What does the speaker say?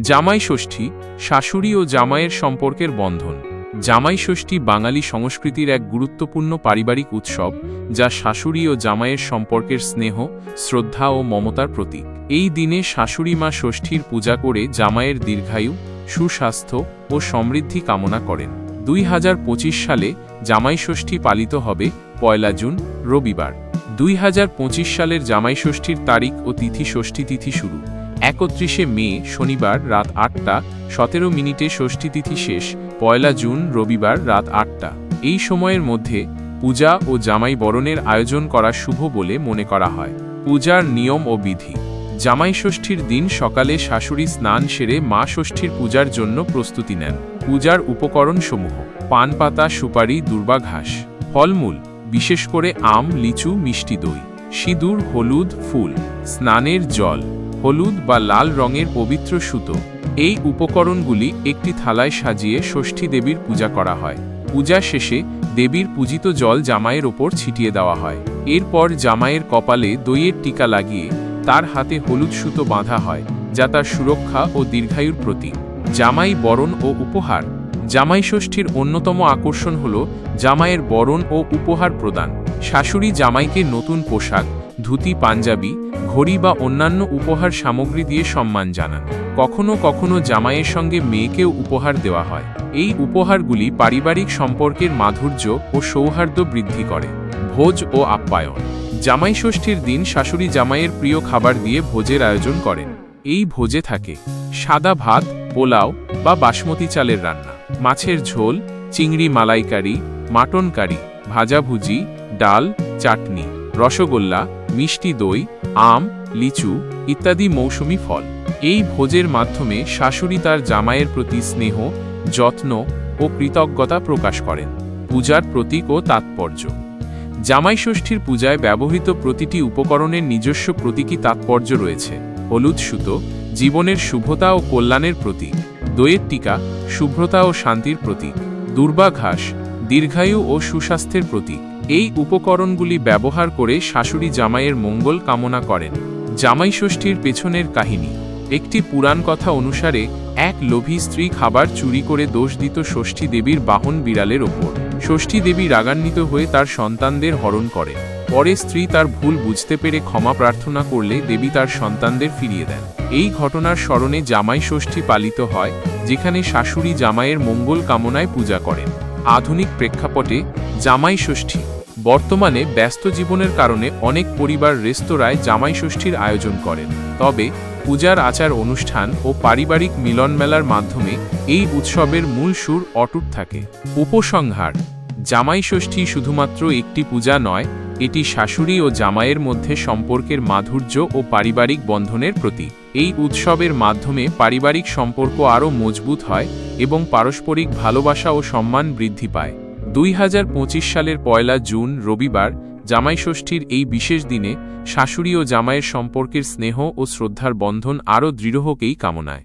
জামাই ষষ্ঠী শাশুড়ি ও জামাইয়ের সম্পর্কের বন্ধন। জামাই ষষ্ঠী বাঙালি সংস্কৃতির এক গুরুত্বপূর্ণ পারিবারিক উৎসব, যা শাশুড়ি ও জামাইয়ের সম্পর্কের স্নেহ, শ্রদ্ধা ও মমতার প্রতীক। এই দিনে শাশুড়ি মা ষষ্ঠীর পূজা করে জামাইয়ের দীর্ঘায়ু, সুস্বাস্থ্য ও সমৃদ্ধি কামনা করেন। 2025 সালে জামাই ষষ্ঠী পালিত হবে 1 জুন, রবিবার। 2025 সালের জামাই ষষ্ঠীর তারিখ ও তিথি: ষষ্ঠী তিথি শুরু 31 মে শনিবার রাত 8:17 ষষ্ঠী তিথি শেষ 1 জুন, রবিবার রাত 8টা। এই সময়ের মধ্যে পূজা ও জামাই বরণের আয়োজন করা শুভ বলে মনে করা হয়। পূজার নিয়ম ও বিধি: জামাই ষষ্ঠীর দিন সকালে শাশুড়ি স্নান সেরে মা ষষ্ঠীর পূজার জন্য প্রস্তুতি নেন। পূজার উপকরণসমূহ: পান পাতা, সুপারি, দূর্বা ঘাস, ফলমূল বিশেষ করে আম, লিচু, মিষ্টি দই, সিঁদুর, হলুদ, ফুল, স্নানের জল, হলুদ বা লাল রঙের পবিত্র সুতো। এই উপকরণগুলি একটি থালায় সাজিয়ে ষষ্ঠী দেবীর পূজা করা হয়। পূজা শেষে দেবীর পূজিত জল জামাইয়ের ওপর ছিটিয়ে দেওয়া হয়। এরপর জামাইয়ের কপালে দইয়ের টিকা লাগিয়ে তার হাতে হলুদ সুতো বাঁধা হয়, যা তার সুরক্ষা ও দীর্ঘায়ুর প্রতীক। জামাই বরণ ও উপহার: জামাই ষষ্ঠীর অন্যতম আকর্ষণ হল জামাইয়ের বরণ ও উপহার প্রদান। শাশুড়ি জামাইকে নতুন পোশাক, ধুতি, পাঞ্জাবি, ঘড়ি বা অন্যান্য উপহার সামগ্রী দিয়ে সম্মান জানান। কখনো কখনো জামাইয়ের সঙ্গে মেয়েকেও উপহার দেওয়া হয়। এই উপহারগুলি পারিবারিক সম্পর্কের মাধুর্য ও সৌহার্দ্য বৃদ্ধি করে। ভোজ ও আপ্যায়ন: জামাই ষষ্ঠীর দিন শাশুড়ি জামাইয়ের প্রিয় খাবার দিয়ে ভোজের আয়োজন করেন। এই ভোজে থাকে সাদা ভাত, পোলাও বা বাসমতি চালের রান্না, মাছের ঝোল, চিংড়ি মালাইকারি, মাটন কারি, ভাজাভুজি, ডাল, চাটনি, রসগোল্লা, মিষ্টি দই, আম, লিচু ইত্যাদি মৌসুমি ফল। এই ভোজের মাধ্যমে শাশুড়ি তার জামাইয়ের প্রতি স্নেহ, যত্ন ও কৃতজ্ঞতা প্রকাশ করেন। পূজার প্রতীক ও তাৎপর্য: জামাই ষষ্ঠীর পূজায় ব্যবহৃত প্রতিটি উপকরণের নিজস্ব প্রতীকী তাৎপর্য রয়েছে। হলুদ সুতো জীবনের শুভতা ও কল্যাণের প্রতীক। দইয়ের টিকা শুভ্রতা ও শান্তির প্রতীক। দূর্বা ঘাস দীর্ঘায়ু ও সুস্বাস্থ্যের প্রতীক। এই উপকরণগুলি ব্যবহার করে শাশুড়ি জামাইয়ের মঙ্গল কামনা করেন। জামাই ষষ্ঠীর পেছনের কাহিনী: একটি পুরাণ কথা অনুসারে এক লোভী স্ত্রী খাবার চুরি করে দোষ দিত ষষ্ঠী দেবীর বাহন বিড়ালের ওপর। ষষ্ঠী দেবী রাগান্বিত হয়ে তার সন্তানদের হরণ করে। পরে স্ত্রী তার ভুল বুঝতে পেরে ক্ষমা প্রার্থনা করলে দেবী তার সন্তানদের ফিরিয়ে দেন। এই ঘটনার স্মরণে জামাই ষষ্ঠী পালিত হয়, যেখানে শাশুড়ি জামাইয়ের মঙ্গল কামনায় পূজা করেন। আধুনিক প্রেক্ষাপটে জামাই ষষ্ঠী: বর্তমানে ব্যস্ত জীবনের কারণে অনেক পরিবার রেস্তোরাঁয় জামাই ষষ্ঠীর আয়োজন করেন। তবে পূজার আচার অনুষ্ঠান ও পারিবারিক মিলনমেলার মাধ্যমে এই উৎসবের মূল সুর অটুট থাকে। উপসংহার: জামাই ষষ্ঠী শুধুমাত্র একটি পূজা নয়, এটি শাশুড়ি ও জামাইয়ের মধ্যে সম্পর্কের মাধুর্য ও পারিবারিক বন্ধনের প্রতীক। এই উৎসবের মাধ্যমে পারিবারিক সম্পর্ক আরও মজবুত হয় এবং পারস্পরিক ভালোবাসা ও সম্মান বৃদ্ধি পায়। 2025 সালের 1 জুন, রবিবার, জামাই ষষ্ঠীর এই বিশেষ দিনে শাশুড়ি ও জামাইয়ের সম্পর্কের স্নেহ ও শ্রদ্ধার বন্ধন আরও দৃঢ় হোক এই কামনায়।